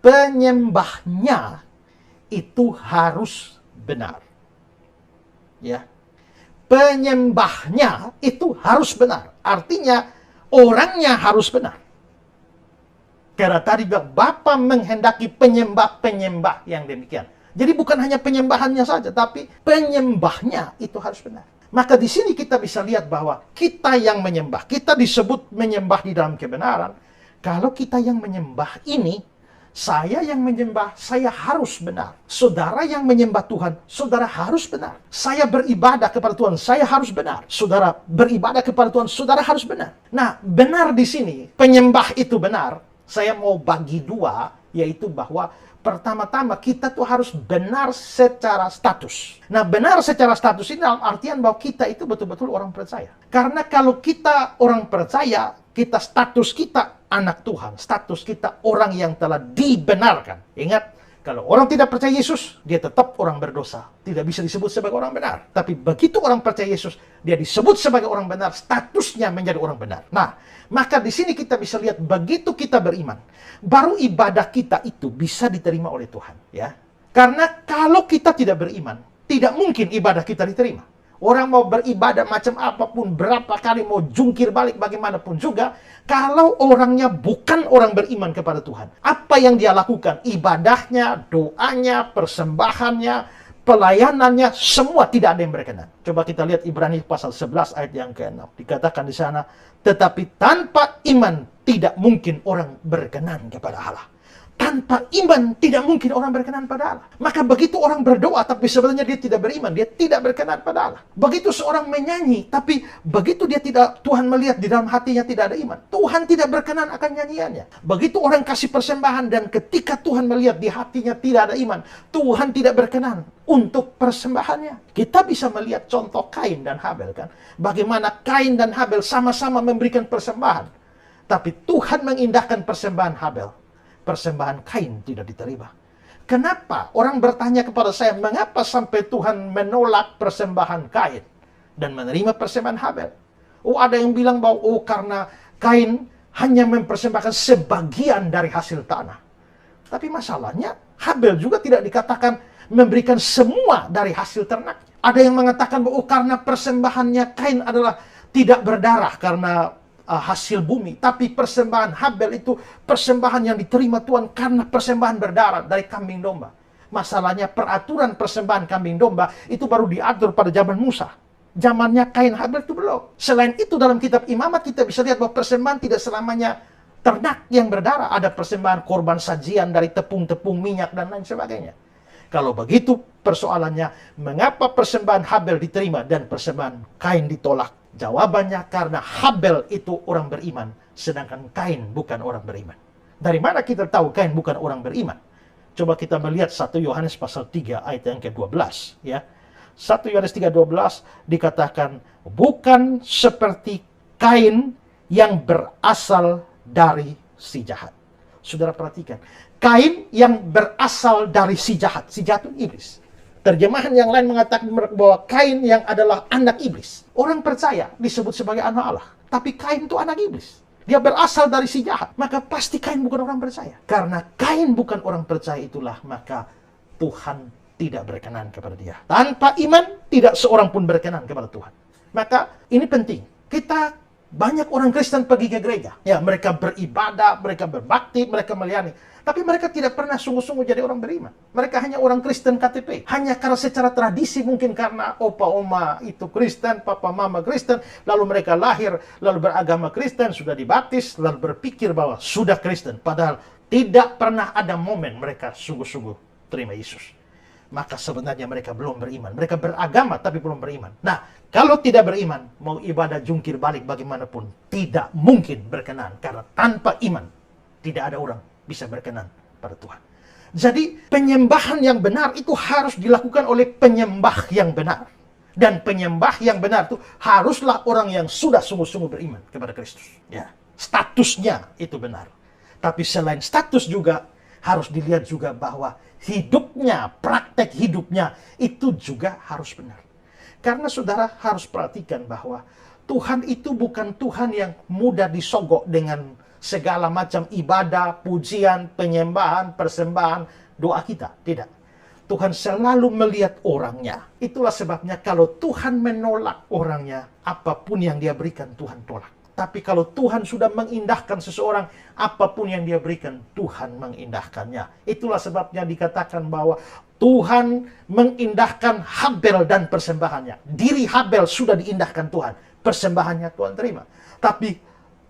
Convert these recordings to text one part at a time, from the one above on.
penyembahnya itu harus benar. Ya. Penyembahnya itu harus benar. Artinya orangnya harus benar. Karena tadi bilang Bapa menghendaki penyembah-penyembah yang demikian. Jadi bukan hanya penyembahannya saja, tapi penyembahnya itu harus benar. Maka di sini kita bisa lihat bahwa kita yang menyembah, kita disebut menyembah di dalam kebenaran. Kalau kita yang menyembah ini, saya yang menyembah, saya harus benar. Saudara yang menyembah Tuhan, saudara harus benar. Saya beribadah kepada Tuhan, saya harus benar. Saudara beribadah kepada Tuhan, saudara harus benar. Nah, benar di sini, penyembah itu benar. Saya mau bagi dua, yaitu bahwa pertama-tama kita tuh harus benar secara status. Nah, benar secara status ini dalam artian bahwa kita itu betul-betul orang percaya. Karena kalau kita orang percaya, kita status kita anak Tuhan, status kita orang yang telah dibenarkan. Ingat, kalau orang tidak percaya Yesus, dia tetap orang berdosa. Tidak bisa disebut sebagai orang benar. Tapi begitu orang percaya Yesus, dia disebut sebagai orang benar, statusnya menjadi orang benar. Nah, maka di sini kita bisa lihat begitu kita beriman, baru ibadah kita itu bisa diterima oleh Tuhan, ya. Karena kalau kita tidak beriman, tidak mungkin ibadah kita diterima. Orang mau beribadah macam apapun, berapa kali mau jungkir balik bagaimanapun juga, kalau orangnya bukan orang beriman kepada Tuhan, apa yang dia lakukan? Ibadahnya, doanya, persembahannya, pelayanannya, semua tidak ada yang berkenan. Coba kita lihat Ibrani pasal 11 ayat yang ke-6. Dikatakan di sana, tetapi tanpa iman tidak mungkin orang berkenan kepada Allah. Tanpa iman tidak mungkin orang berkenan pada Allah. Maka begitu orang berdoa tapi sebenarnya dia tidak beriman, dia tidak berkenan pada Allah. Begitu seorang menyanyi tapi begitu dia tidak, Tuhan melihat di dalam hatinya tidak ada iman, Tuhan tidak berkenan akan nyanyiannya. Begitu orang kasih persembahan dan ketika Tuhan melihat di hatinya tidak ada iman, Tuhan tidak berkenan untuk persembahannya. Kita bisa melihat contoh Kain dan Habel, kan? Bagaimana Kain dan Habel sama-sama memberikan persembahan, tapi Tuhan mengindahkan persembahan Habel. Persembahan Kain tidak diterima. Kenapa? Orang bertanya kepada saya, mengapa sampai Tuhan menolak persembahan Kain dan menerima persembahan Habel? Oh, ada yang bilang bahwa karena Kain hanya mempersembahkan sebagian dari hasil tanah. Tapi masalahnya, Habel juga tidak dikatakan memberikan semua dari hasil ternak. Ada yang mengatakan bahwa karena persembahannya Kain adalah tidak berdarah karena hasil bumi, tapi persembahan Habel itu persembahan yang diterima Tuhan karena persembahan berdarah dari kambing domba. Masalahnya peraturan persembahan kambing domba itu baru diatur pada zaman Musa. Zamannya Kain Habel itu belum. Selain itu dalam kitab Imamat kita bisa lihat bahwa persembahan tidak selamanya ternak yang berdarah. Ada persembahan korban sajian dari tepung-tepung minyak dan lain sebagainya. Kalau begitu persoalannya, mengapa persembahan Habel diterima dan persembahan Kain ditolak? Jawabannya karena Habel itu orang beriman, sedangkan Kain bukan orang beriman. Dari mana kita tahu Kain bukan orang beriman? Coba kita melihat 1 Yohanes pasal 3 ayat yang ke-12, ya. 1 Yohanes 3:12 dikatakan, bukan seperti Kain yang berasal dari si jahat. Saudara perhatikan, Kain yang berasal dari si jahat itu iblis. Terjemahan yang lain mengatakan bahwa Kain yang adalah anak iblis. Orang percaya disebut sebagai anak Allah. Tapi Kain itu anak iblis. Dia berasal dari si jahat. Maka pasti Kain bukan orang percaya. Karena Kain bukan orang percaya itulah, maka Tuhan tidak berkenan kepada dia. Tanpa iman, tidak seorang pun berkenan kepada Tuhan. Maka ini penting. Banyak orang Kristen pergi ke gereja. Ya, mereka beribadah, mereka berbakti, mereka melayani. Tapi mereka tidak pernah sungguh-sungguh jadi orang beriman. Mereka hanya orang Kristen KTP. Hanya karena secara tradisi, mungkin karena opa oma itu Kristen, papa mama Kristen, lalu mereka lahir, lalu beragama Kristen, sudah dibaptis, lalu berpikir bahwa sudah Kristen. Padahal tidak pernah ada momen mereka sungguh-sungguh terima Yesus. Maka sebenarnya mereka belum beriman. Mereka beragama tapi belum beriman. Nah, kalau tidak beriman, mau ibadah jungkir balik bagaimanapun, tidak mungkin berkenan. Karena tanpa iman, tidak ada orang bisa berkenan pada Tuhan. Jadi penyembahan yang benar itu harus dilakukan oleh penyembah yang benar. Dan penyembah yang benar itu haruslah orang yang sudah sungguh-sungguh beriman kepada Kristus. Ya, statusnya itu benar. Tapi selain status juga harus dilihat juga bahwa hidupnya, praktek hidupnya itu juga harus benar. Karena saudara harus perhatikan bahwa Tuhan itu bukan Tuhan yang mudah disogok dengan segala macam ibadah, pujian, penyembahan, persembahan, doa kita. Tidak. Tuhan selalu melihat orangnya. Itulah sebabnya kalau Tuhan menolak orangnya, apapun yang dia berikan Tuhan tolak. Tapi kalau Tuhan sudah mengindahkan seseorang, apapun yang dia berikan, Tuhan mengindahkannya. Itulah sebabnya dikatakan bahwa Tuhan mengindahkan Habel dan persembahannya. Diri Habel sudah diindahkan Tuhan. Persembahannya Tuhan terima. Tapi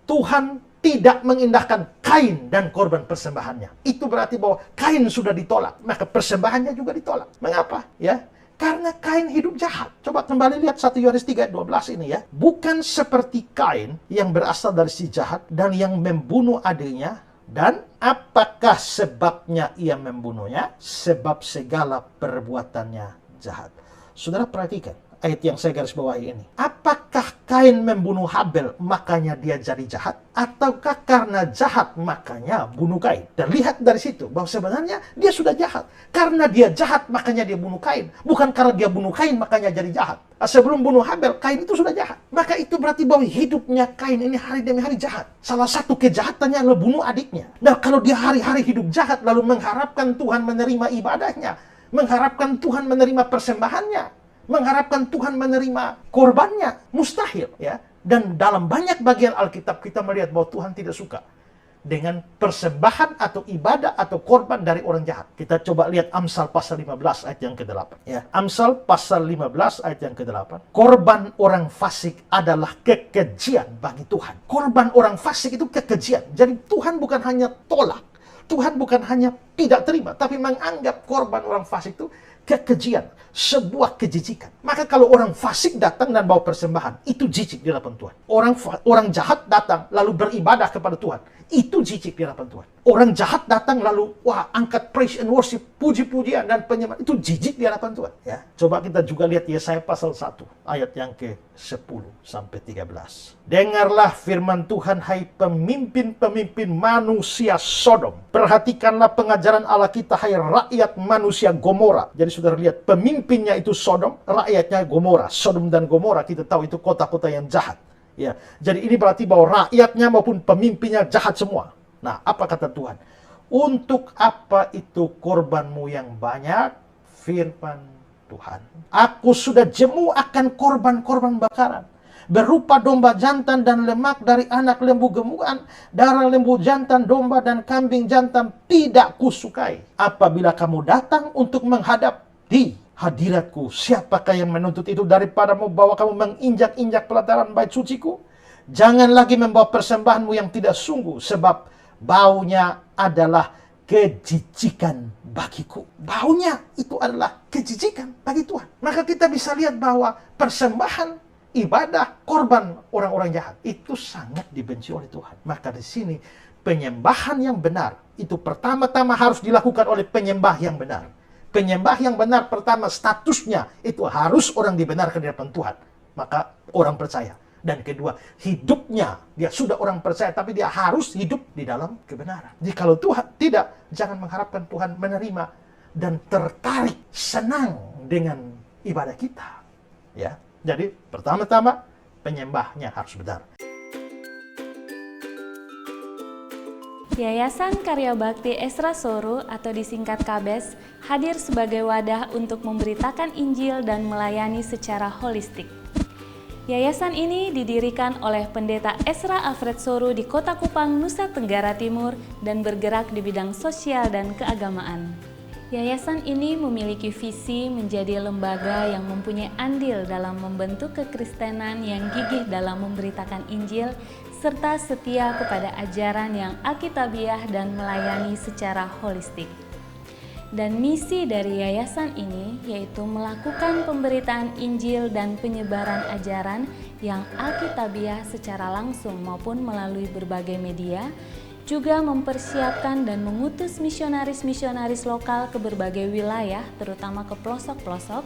Tuhan tidak mengindahkan Kain dan korban persembahannya. Itu berarti bahwa Kain sudah ditolak. Maka persembahannya juga ditolak. Mengapa? Ya. Karena Kain hidup jahat. Coba kembali lihat 1 Yohanes 3:12 ini ya. Bukan seperti Kain yang berasal dari si jahat dan yang membunuh adiknya. Dan apakah sebabnya ia membunuhnya? Sebab segala perbuatannya jahat. Saudara perhatikan ayat yang saya garis bawahi ini. Apakah Kain membunuh Habel makanya dia jadi jahat? Ataukah karena jahat makanya bunuh Kain? Dan lihat dari situ bahwa sebenarnya dia sudah jahat. Karena dia jahat makanya dia bunuh Kain. Bukan karena dia bunuh Kain makanya jadi jahat. Sebelum bunuh Habel, Kain itu sudah jahat. Maka itu berarti bahwa hidupnya Kain ini hari demi hari jahat. Salah satu kejahatannya adalah bunuh adiknya. Nah kalau dia hari-hari hidup jahat lalu mengharapkan Tuhan menerima ibadahnya, mengharapkan Tuhan menerima persembahannya, mengharapkan Tuhan menerima korbannya, mustahil ya. Dan dalam banyak bagian Alkitab kita melihat bahwa Tuhan tidak suka dengan persembahan atau ibadah atau korban dari orang jahat. Kita coba lihat Amsal pasal 15 ayat yang ke-8 ya. Amsal pasal 15 ayat yang ke-8. Korban orang fasik adalah kekejian bagi Tuhan. Korban orang fasik itu kekejian. Jadi Tuhan bukan hanya tolak, Tuhan bukan hanya tidak terima, tapi menganggap korban orang fasik itu kekejian, sebuah kejijikan. Maka kalau orang fasik datang dan bawa persembahan, itu jijik di hadapan Tuhan. Orang jahat datang lalu beribadah kepada Tuhan, itu jijik di hadapan Tuhan. Orang jahat datang lalu angkat praise and worship, puji-pujian dan penyembahan, itu jijik di hadapan Tuhan. Ya, coba kita juga lihat Yesaya pasal 1 ayat yang ke-10 sampai 13. Dengarlah firman Tuhan, hai pemimpin-pemimpin manusia Sodom. Perhatikanlah pengajaran Allah kita, hai rakyat manusia Gomora. Jadi saudara lihat, pemimpinnya itu Sodom, rakyatnya Gomora. Sodom dan Gomora kita tahu itu kota-kota yang jahat. Ya, jadi ini berarti bahwa rakyatnya maupun pemimpinnya jahat semua. Nah, apa kata Tuhan? Untuk apa itu korbanmu yang banyak? Firman Tuhan. Aku sudah jemu akan korban-korban bakaran, berupa domba jantan dan lemak dari anak lembu gemukan, darah lembu jantan, domba dan kambing jantan tidak kusukai. Apabila kamu datang untuk menghadap di hadiratku, siapakah yang menuntut itu daripadamu bahwa kamu menginjak-injak pelataran bait suciku? Jangan lagi membawa persembahanmu yang tidak sungguh, sebab baunya adalah kejijikan bagiku. Baunya itu adalah kejijikan bagi Tuhan. Maka kita bisa lihat bahwa persembahan, ibadah, korban orang-orang jahat itu sangat dibenci oleh Tuhan. Maka di sini penyembahan yang benar itu pertama-tama harus dilakukan oleh penyembah yang benar. Penyembah yang benar pertama statusnya itu harus orang dibenarkan di hadapan Tuhan. Maka orang percaya. Dan kedua, hidupnya dia sudah orang percaya, tapi dia harus hidup di dalam kebenaran. Jadi kalau Tuhan tidak, jangan mengharapkan Tuhan menerima dan tertarik, senang dengan ibadah kita. Ya, jadi pertama-tama penyembahnya harus benar. Yayasan Karya Bakti Esra Soru atau disingkat KABES hadir sebagai wadah untuk memberitakan Injil dan melayani secara holistik. Yayasan ini didirikan oleh Pendeta Esra Alfred Soru di Kota Kupang, Nusa Tenggara Timur dan bergerak di bidang sosial dan keagamaan. Yayasan ini memiliki visi menjadi lembaga yang mempunyai andil dalam membentuk kekristenan yang gigih dalam memberitakan Injil serta setia kepada ajaran yang alkitabiah dan melayani secara holistik. Dan misi dari yayasan ini yaitu melakukan pemberitaan Injil dan penyebaran ajaran yang alkitabiah secara langsung maupun melalui berbagai media, juga mempersiapkan dan mengutus misionaris-misionaris lokal ke berbagai wilayah, terutama ke pelosok-pelosok,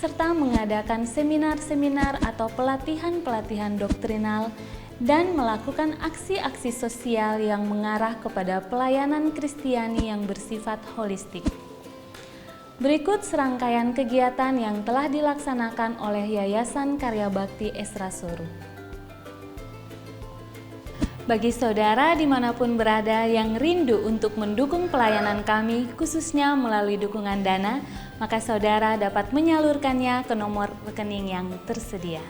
serta mengadakan seminar-seminar atau pelatihan-pelatihan doktrinal, dan melakukan aksi-aksi sosial yang mengarah kepada pelayanan Kristiani yang bersifat holistik. Berikut serangkaian kegiatan yang telah dilaksanakan oleh Yayasan Karya Bakti Esra Soru. Bagi saudara dimanapun berada yang rindu untuk mendukung pelayanan kami, khususnya melalui dukungan dana, maka saudara dapat menyalurkannya ke nomor rekening yang tersedia.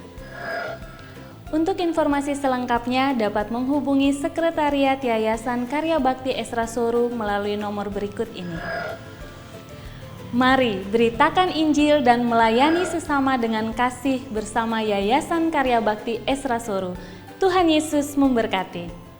Untuk informasi selengkapnya dapat menghubungi Sekretariat Yayasan Karya Bakti Esra Soru melalui nomor berikut ini. Mari beritakan Injil dan melayani sesama dengan kasih bersama Yayasan Karya Bakti Esra Soru. Tuhan Yesus memberkati.